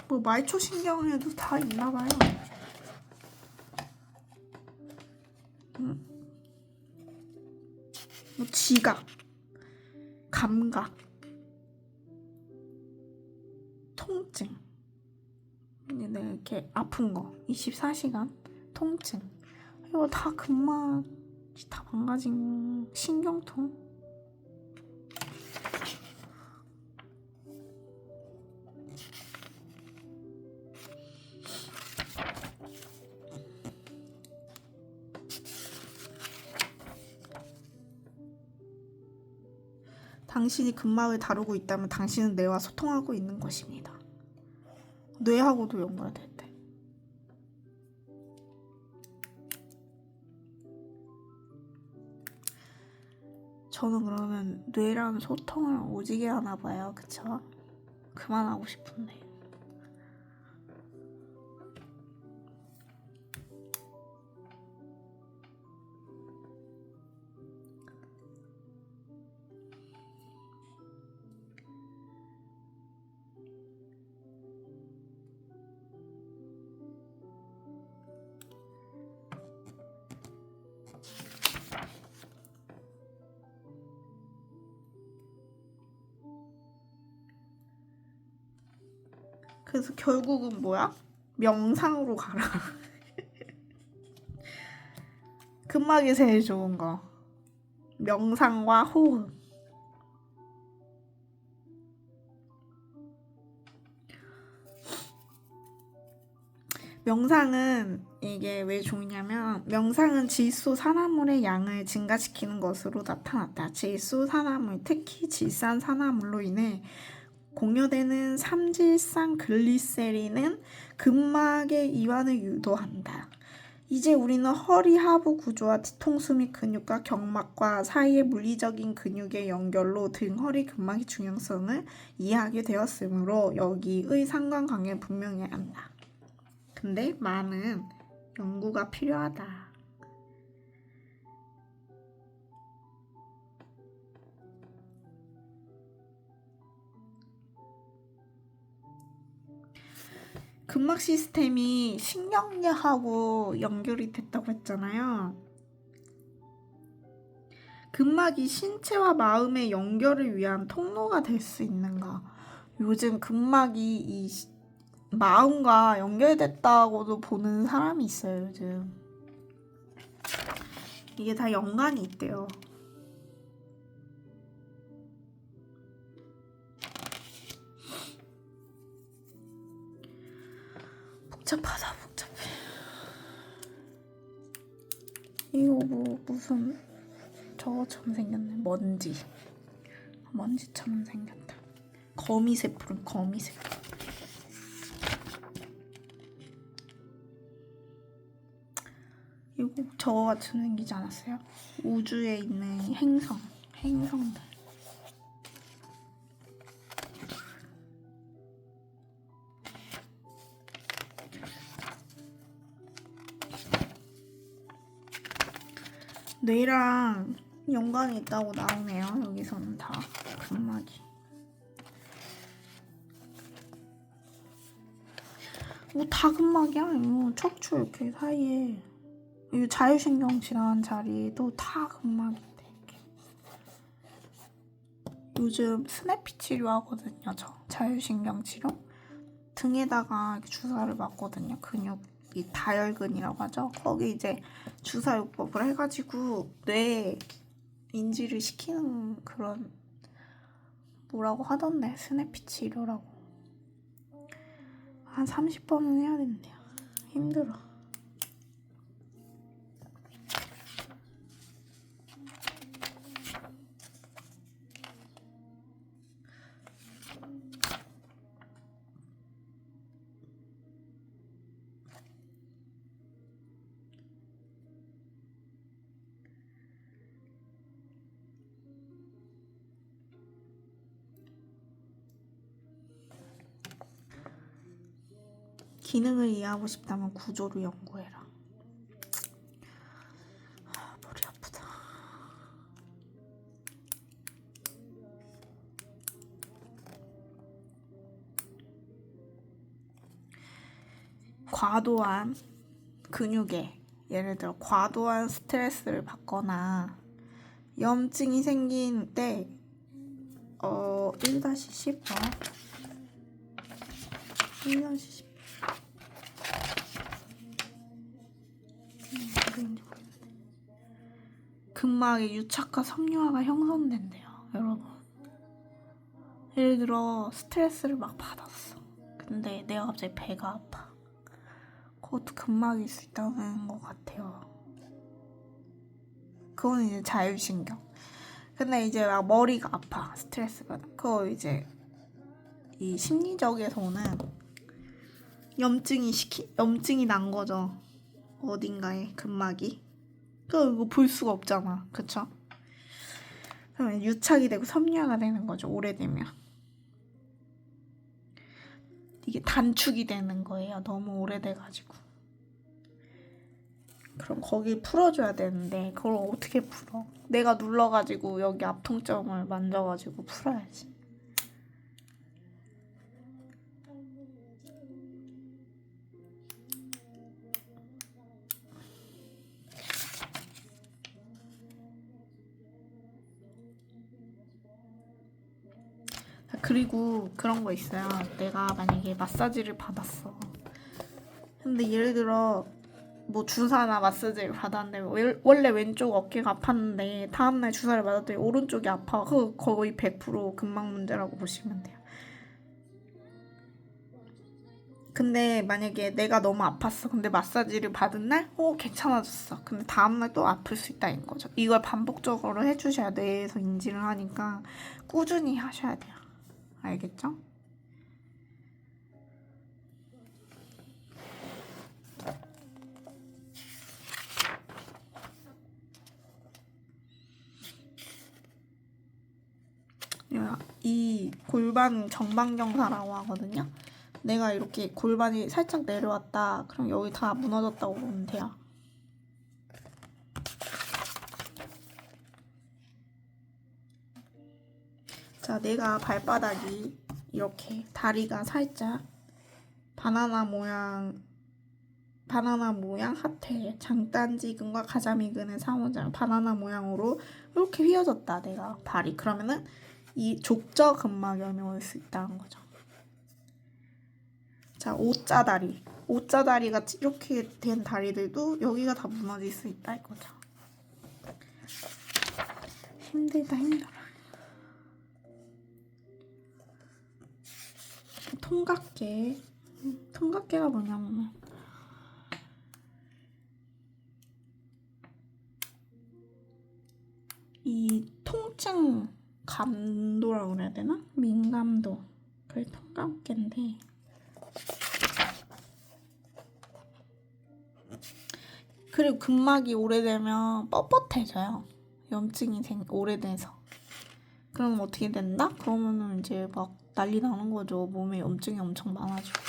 뭐 말초신경에도 다 있나봐요. 뭐 지각, 감각, 통증, 이렇게 아픈 거, 24시간 통증, 이거 다 근막이 다 망가진 신경통. 당신이 근막을 다루고 있다면 당신은 뇌와 소통하고 있는 것입니다. 뇌하고도 연결될 때. 저는 그러면 뇌랑 소통을 오지게 하나 봐요. 그쵸? 그만하고 싶은데. 그래서 결국은 뭐야? 명상으로 가라. 근막이 제일 좋은 거. 명상과 호흡. 명상은 이게 왜 좋냐면 명상은 질소 산화물의 양을 증가시키는 것으로 나타났다. 질소 산화물, 특히 질산산화물로 인해 공유되는 삼질산 글리세린은 근막의 이완을 유도한다. 이제 우리는 허리 하부 구조와 뒤통수 및 근육과 경막과 사이의 물리적인 근육의 연결로 등 허리 근막의 중요성을 이해하게 되었으므로 여기의 상관관계를 분명히 한다. 근데 많은 연구가 필요하다. 근막 시스템이 신경계하고 연결이 됐다고 했잖아요. 근막이 신체와 마음의 연결을 위한 통로가 될 수 있는가? 요즘 근막이 이 마음과 연결됐다고도 보는 사람이 있어요, 요즘. 이게 다 연관이 있대요. 복잡하다, 복잡해. 이거 뭐 무슨 저거처럼 생겼네. 먼지처럼 생겼다. 거미새풀은 거미새풀. 이거 저거같이 생기지 않았어요? 우주에 있는 행성들. 뇌랑 연관이 있다고 나오네요. 여기서는 다 근막이. 뭐 다 근막이야. 이거 척추 이렇게 사이에 이 자율신경 질환 자리에도 다 근막인데. 요즘 스냅피 치료하거든요. 저 자율신경 치료. 등에다가 주사를 맞거든요. 근육이 다혈근이라고 하죠. 거기 이제 주사요법을 해가지고 뇌 인지를 시키는 그런 뭐라고 하던데. 스냅피 치료라고. 한 30번은 해야 된대요. 힘들어. 기능을 이해하고 싶다면 구조를 연구해라. 머리 아프다. 과도한 근육에 예를 들어 과도한 스트레스를 받거나 염증이 생긴 때 1-10 1-10 근막의 유착과 섬유화가 형성된대요. 여러분, 예를 들어 스트레스를 막 받았어. 근데 내가 갑자기 배가 아파. 그것도 근막일 수 있다는 것 같아요. 그건 이제 자율신경. 근데 이제 막 머리가 아파, 스트레스가. 그거 이제 이 심리적에서 오는 염증이 난 거죠. 어딘가에 근막이. 이거 볼 수가 없잖아, 그쵸? 그러면 유착이 되고 섬유화가 되는 거죠, 오래되면. 이게 단축이 되는 거예요, 너무 오래돼가지고. 그럼 거기 풀어줘야 되는데 그걸 어떻게 풀어? 내가 눌러가지고 여기 앞통점을 만져가지고 풀어야지. 그리고 그런 거 있어요. 내가 만약에 마사지를 받았어. 근데 예를 들어 뭐 주사나 마사지를 받았는데 원래 왼쪽 어깨가 아팠는데 다음날 주사를 맞았더니 오른쪽이 아파. 그거 거의 100% 근막 문제라고 보시면 돼요. 근데 만약에 내가 너무 아팠어. 근데 마사지를 받은 날, 괜찮아졌어. 근데 다음날 또 아플 수 있다는 거죠. 이걸 반복적으로 해주셔야 뇌에서 인지를 하니까 꾸준히 하셔야 돼요. 알겠죠? 이 골반 정방경사라고 하거든요. 내가 이렇게 골반이 살짝 내려왔다. 그럼 여기 다 무너졌다고 보면 돼요. 자, 내가 발바닥이 이렇게 다리가 살짝 바나나 모양 하태 장단지근과 가자미근의 상호작용 바나나 모양으로 이렇게 휘어졌다 내가 발이. 그러면은 이 족저 근막염이 올 수 있다는 거죠. 자, 오자다리가 이렇게 된 다리들도 여기가 다 무너질 수 있다 이거죠. 힘들다. 통각계가 뭐냐면 이 통증 감도라고 그래야 되나? 민감도. 그게 통각계인데 그리고 근막이 오래되면 뻣뻣해져요. 염증이 오래돼서. 그럼 어떻게 된다? 그러면은 이제 막 난리 나는 거죠. 몸에 염증이 엄청 많아지고.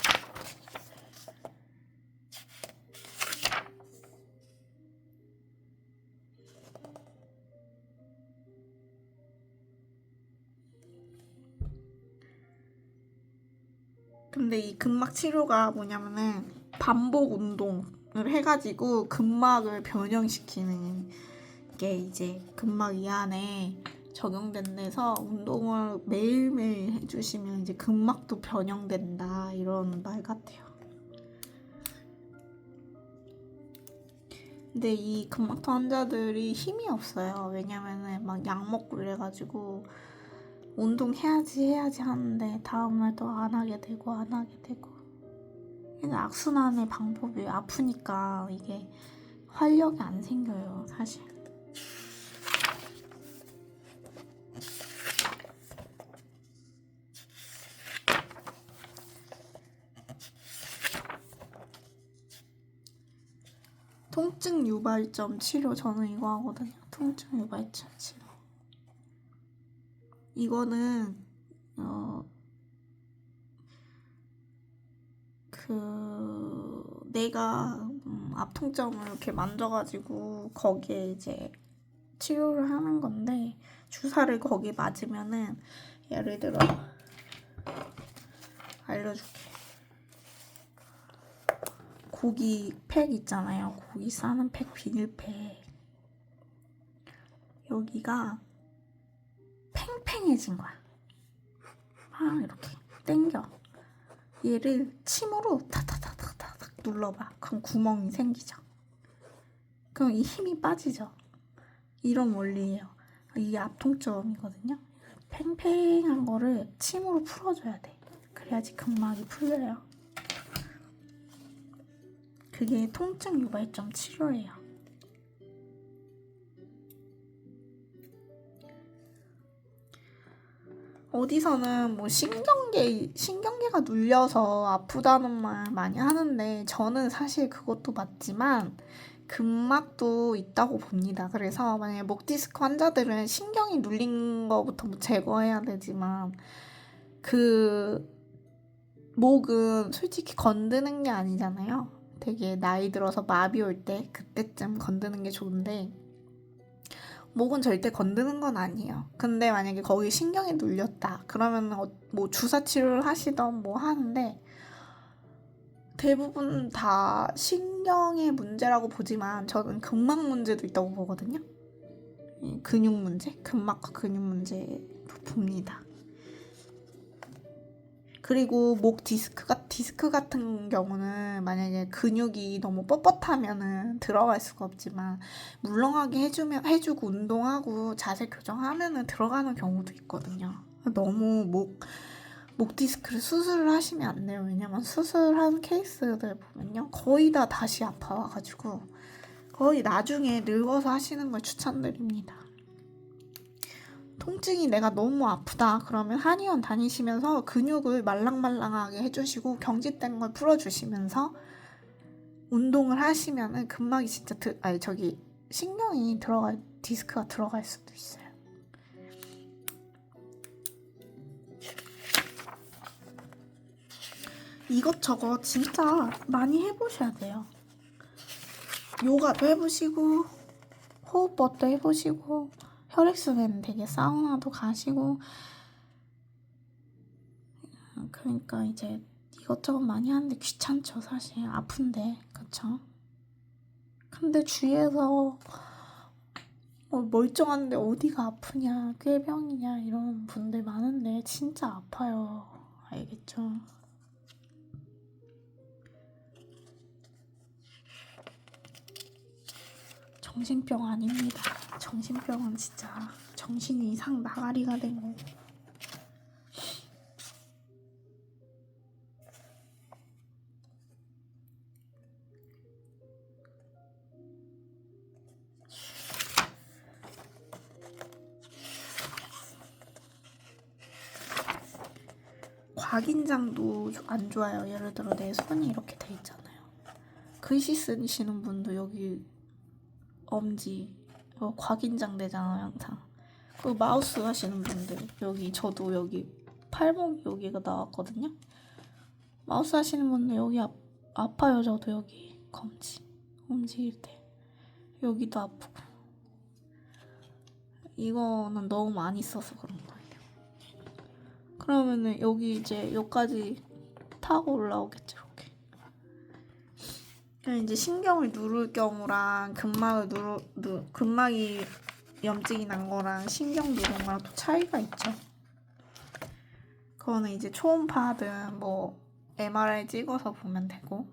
근데 이 근막 치료가 뭐냐면은 반복 운동을 해가지고 근막을 변형시키는 게 이제 근막 이 안에 적용된 데서 운동을 매일매일 해주시면 이제 근막도 변형된다 이런 말 같아요. 근데 이 근막통 환자들이 힘이 없어요. 왜냐면은 막 약 먹고 이래가지고 운동해야지 하는데 다음날 또 안 하게 되고 이게 악순환의 방법이 아프니까 이게 활력이 안 생겨요, 사실. 통증 유발점 치료 저는 이거 하거든요. 통증 유발점 치료. 이거는 내가 앞통점을 이렇게 만져가지고 거기에 이제 치료를 하는 건데 주사를 거기 맞으면은 예를 들어 알려줄게. 고기 팩 있잖아요. 고기 싸는 팩, 비닐팩. 여기가 팽팽해진 거야. 이렇게 당겨. 얘를 침으로 타타타타타 눌러봐. 그럼 구멍이 생기죠. 그럼 이 힘이 빠지죠. 이런 원리예요. 이게 앞통점이거든요. 팽팽한 거를 침으로 풀어줘야 돼. 그래야지 근막이 풀려요. 그게 통증 유발점 치료예요. 어디서는 뭐 신경계가 눌려서 아프다는 말 많이 하는데 저는 사실 그것도 맞지만 근막도 있다고 봅니다. 그래서 만약에 목 디스크 환자들은 신경이 눌린 거부터 뭐 제거해야 되지만 그 목은 솔직히 건드는 게 아니잖아요. 되게 나이 들어서 마비 올 때 그때쯤 건드는 게 좋은데 목은 절대 건드는 건 아니에요. 근데 만약에 거기 신경이 눌렸다 그러면 뭐 주사 치료를 하시던 뭐 하는데 대부분 다 신경의 문제라고 보지만 저는 근막 문제도 있다고 보거든요. 근육 문제, 근막과 근육 문제 봅니다. 그리고 목 디스크 같은 경우는 만약에 근육이 너무 뻣뻣하면은 들어갈 수가 없지만 물렁하게 해주고 운동하고 자세 교정하면은 들어가는 경우도 있거든요. 너무 목 디스크를 수술을 하시면 안 돼요. 왜냐면 수술한 케이스들 보면요. 거의 다 다시 아파와가지고 거의 나중에 늙어서 하시는 걸 추천드립니다. 통증이 내가 너무 아프다 그러면 한의원 다니시면서 근육을 말랑말랑하게 해주시고 경직된 걸 풀어주시면서 운동을 하시면은 근막이 진짜 신경이 디스크가 들어갈 수도 있어요. 이것저것 진짜 많이 해보셔야 돼요. 요가도 해보시고 호흡법도 해보시고 혈액순환 되게 사우나도 가시고 그러니까 이제 이것저것 많이 하는데 귀찮죠. 사실 아픈데 그쵸? 근데 주위에서 멀쩡한데 어디가 아프냐 꾀병이냐 이런 분들 많은데 진짜 아파요. 알겠죠? 정신병 아닙니다. 정신병은 진짜 정신이 이상 나가리가 된 거고. 곽인장도 안 좋아요. 예를 들어 내 손이 이렇게 돼 있잖아요. 글씨 쓰시는 분도 여기 엄지 곽인장 되잖아요 항상. 그리고 마우스 하시는 분들 저도 여기 팔목 여기가 나왔거든요. 마우스 하시는 분들 여기 아파요. 저도 여기 검지 움직일 때 여기도 아프고 이거는 너무 많이 써서 그런 거예요. 그러면은 여기 이제 여기까지 타고 올라오겠죠. 이렇게 이제 신경을 누를 경우랑 근막이 염증이 난 거랑 신경 누른 거랑 또 차이가 있죠. 그거는 이제 초음파든 뭐 MRI 찍어서 보면 되고.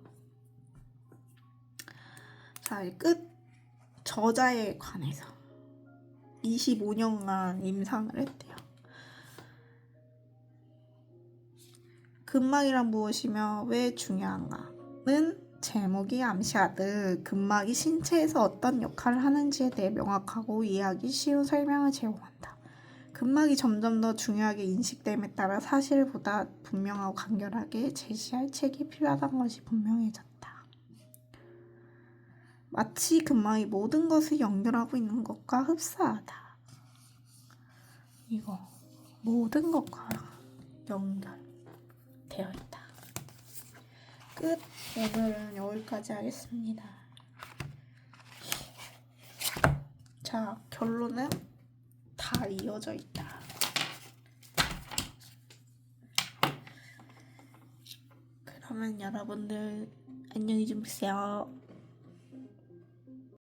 자, 끝 저자에 관해서 25년간 임상을 했대요. 근막이란 무엇이며 왜 중요한가는 제목이 암시하듯 근막이 신체에서 어떤 역할을 하는지에 대해 명확하고 이해하기 쉬운 설명을 제공한다. 근막이 점점 더 중요하게 인식됨에 따라 사실보다 분명하고 간결하게 제시할 책이 필요하다는 것이 분명해졌다. 마치 근막이 모든 것을 연결하고 있는 것과 흡사하다. 이거 모든 것과 연결되어 있다. 끝. 오늘은 여기까지 하겠습니다. 자, 결론은 다 이어져 있다. 그러면 여러분들 안녕히 주무세요.